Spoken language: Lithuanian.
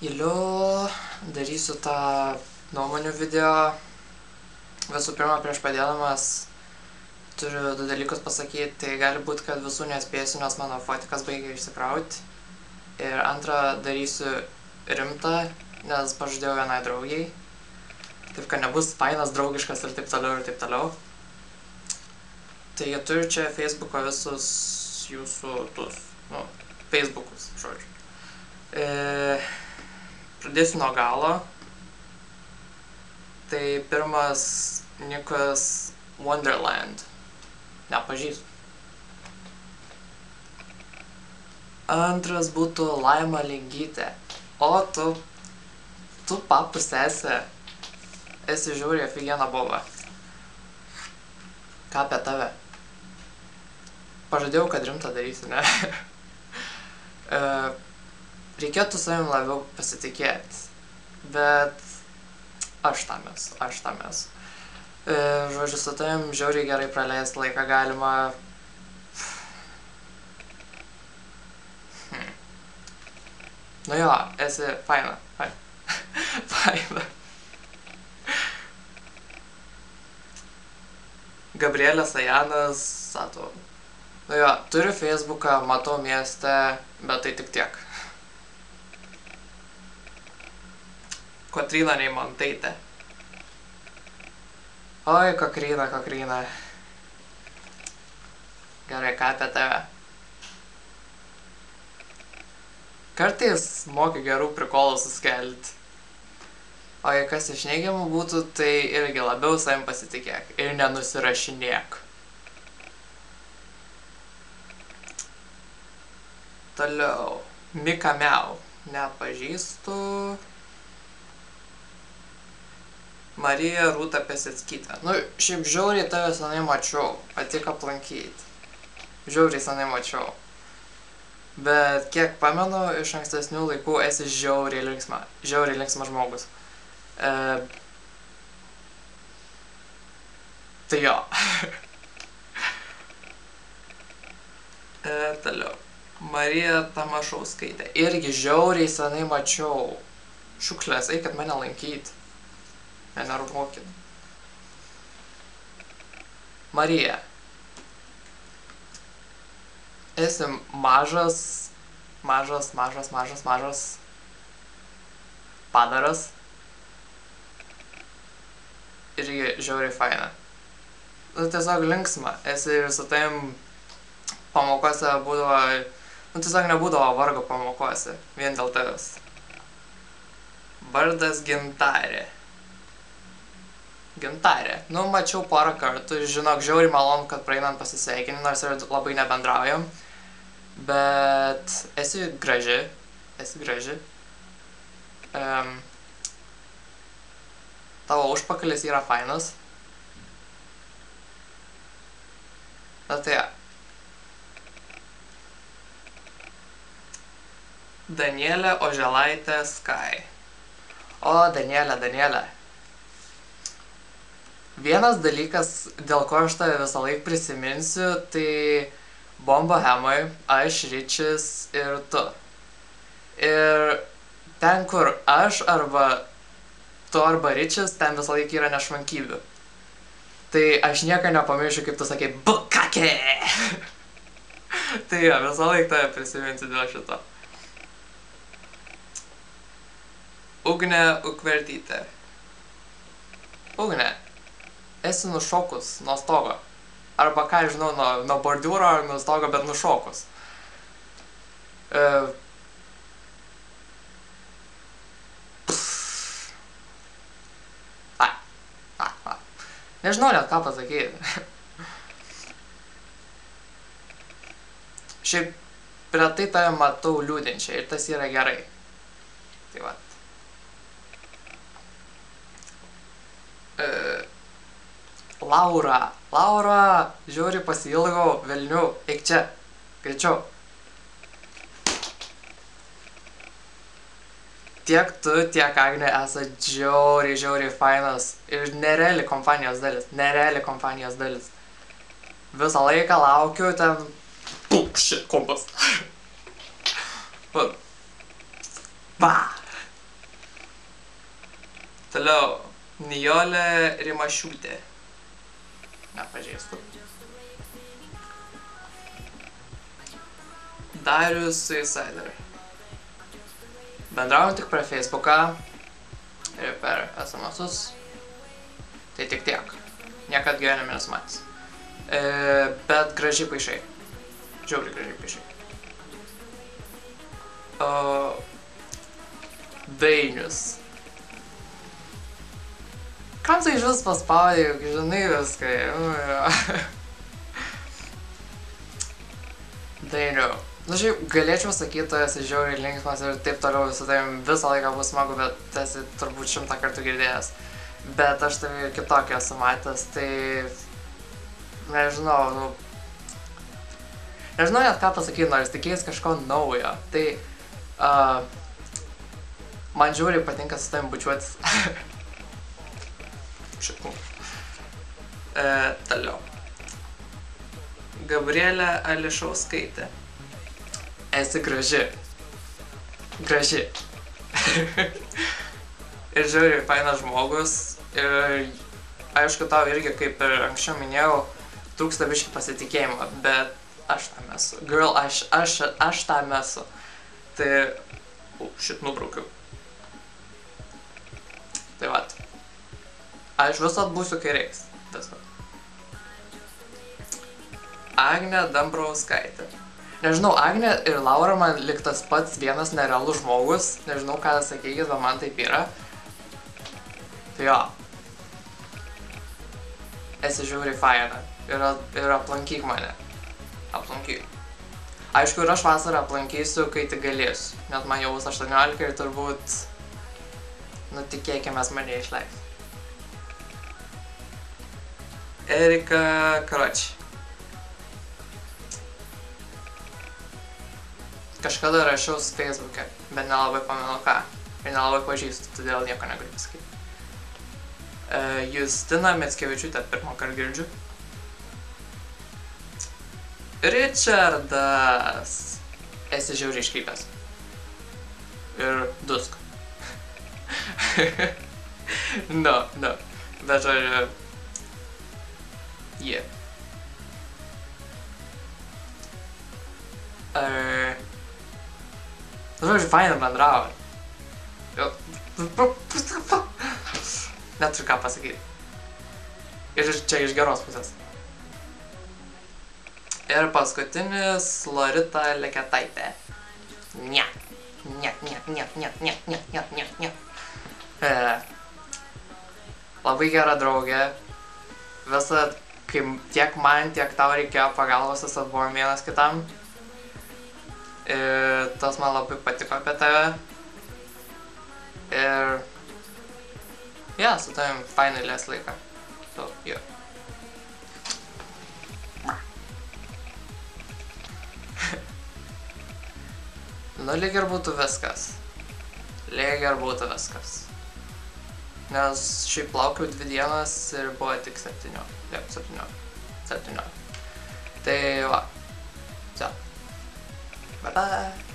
Iliu darysiu tą nuomonių video. Visų pirma, prieš padėdamas turiu du dalykus pasakyti. Tai gali būti, kad visų nespėsiu, nes mano fotikas baigia išsikrauti. Ir antra, darysiu rimtą, nes pažadėjau vienai draugiai. Taip, kad nebus fainas, draugiškas ir taip toliau ir taip toliau. Tai jie turi čia Facebooko visus jūsų Facebookus, žodžiu. Pradėsiu nuo galo. Tai pirmas nikas Wonderland. Nepažįstu. Antras būtų Laima Lingytė. O tu papų sesė. Esi žiauriai aфигена boba. Ką apie tave? Pažadėjau, kad rimtą darysiu, ne? Reikėtų savim labiau pasitikėti. Bet aš tam esu. Žodžiu, su tavim žiauriai gerai praleisti laiką galima. Nu jo, esi faina. Faina. Gabrielė Sajanas, sato. Nu jo, turiu Facebooką, matau mieste, bet tai tik tiek. Kotryna Neimontaitė. Oi, Kokryna. Gerai, ką apie tave? Kartais moki gerų prikolų suskelti. O jei kas iš neigiamų būtų, tai irgi labiau savim pasitikėk ir nenusirašinėk. Toliau. Mika Miau. Nepažįstu. Marija Rūta Peseckytė. Nu, šiaip žiauriai tave senai mačiau. Atik aplankyti. Žiauriai senai mačiau. Bet kiek pamenu, iš ankstesnių laikų esi žiauriai linksmas žmogus. Tai jo. Toliau. Marija Tamašauskaitė. Irgi žiauriai senai mačiau. Šiukšlės, eikit mane lankyti. Nenervuokit. Marija. Esi mažas padaras. Irgi žiauriai faina. Nu, tiesiog linksma. Esi ir su tavim pamokose būdavo... Nu, tiesiog nebūdavo vargo pamokose. Vien dėl tavęs. Vardas Gintarė. Nu, mačiau porą kartų. Žinok, žiauriai malonu, kad praeinant pasisveikini, nors ir labai nebendraujam. Bet esi graži. Tavo užpakalis yra fainas. Na tai ja. Danielė Oželaitė Sky. O, Danielė. Vienas dalykas, dėl ko aš tave visą laiką prisiminsiu, tai Bomba Hemoj, aš, Ričis ir tu. Ir ten, kur aš arba tu arba Ričis, ten visą laiką yra nešvankybių. Tai aš niekada nepamiršiu, kaip tu sakei, bukakė! Tai jo, visą laiką tave prisiminsiu dėl šito. Ugnė Ukvertytė. Ugnė. Esi nušokus nuo stogo. Arba ką žinau, nuo bordiūro ar nuo stogo, bet nušokus. Nežinau net ką pasakyti. Šiaip retai tave matau liūdinčią ir tas yra gerai. Tai vat. Laura, žiauriai pasiilgau, velnių, eik čia, greičiau. Tiek tu, tiek Agnė esat žiauriai fainas ir nereali kompanijos dalis. Visą laiką laukiu ten... Shit, kompas. Va. Toliau. Nijolė Rimašiūtė. Nepažįstu. Darius Suicider. Bendraujam tik per Facebooką ir per SMS-us. Tai tik tiek. Niekad gyvenime nesumatęs. Bet gražiai paišai. Žiauriai gražiai paišai. Dainius. Kam tai iš vis paspaudė, juk žinai viską. Dainiu. Na šiaip, galėčiau sakyti, tu esi žiauriai linksmas ir taip toliau su tavim visą laiką bus smagu, bet tu esi turbūt 100 kartų girdėjęs. Bet aš tavį ir kitokį esu matęs, tai... Nežinau, Nežinau net ką pasakyti, nors tikėjus kažko naujo. Tai... Man žiauriai patinka su tavim bučiuotis. Šitų. Toliau. Gabrielė Ališauskaitė. Esi graži. Graži. Ir žiauriai fainas žmogus. Ir aišku, tau irgi, kaip ir anksčiau minėjau, trūksta biškį pasitikėjimo, bet aš tam esu. Girl, aš tam esu. Tai... Šit nubraukiau. Tai vat. Aš visat būsiu, kai reiks. Tiesiog. Agnė Dambrauskaitė. Nežinau, Agnė ir Laura man lyg tas pats vienas nerealus žmogus. Nežinau, ką sakykit, bet man taip yra. Tai jo. Esi žiauriai faina. Ir aplankyk mane. Aplankyk. Aišku, ir aš vasarą aplankysiu, kai tik galėsiu. Net man jau bus 18 ir turbūt... Nu, tikėkimės mane išleis. Erika Karoči. Kažkada rašiau su Facebook'e, bet nelabai pamenu ką. Ir nelabai pažįstu, todėl nieko negaliu pasakyti. Justina Mickevičiūtė pirmą kartą girdžiu. Richardas. Esi žiauriai iškrypęs. Ir dusk. No. Bet žodžiu... Jie. Žodžiu, fainai bendravo. Neturiu ką pasakyti. Ir čia iš geros pusės. Ir paskutinis Lorita Leketaitė. Ne. Labai gera draugė. Visad, kai tiek man, tiek tau reikėjo pagalbos, visad buvom vienas kitam. Ir tas man labai patiko apie tave. Ir... Ja, su tavim fainai leis laiką. So, jo. Nu, lyg ir būtų viskas. Nes šiaip laukiau 2 dienas ir buvo tik 17. Tai va. Bye bye.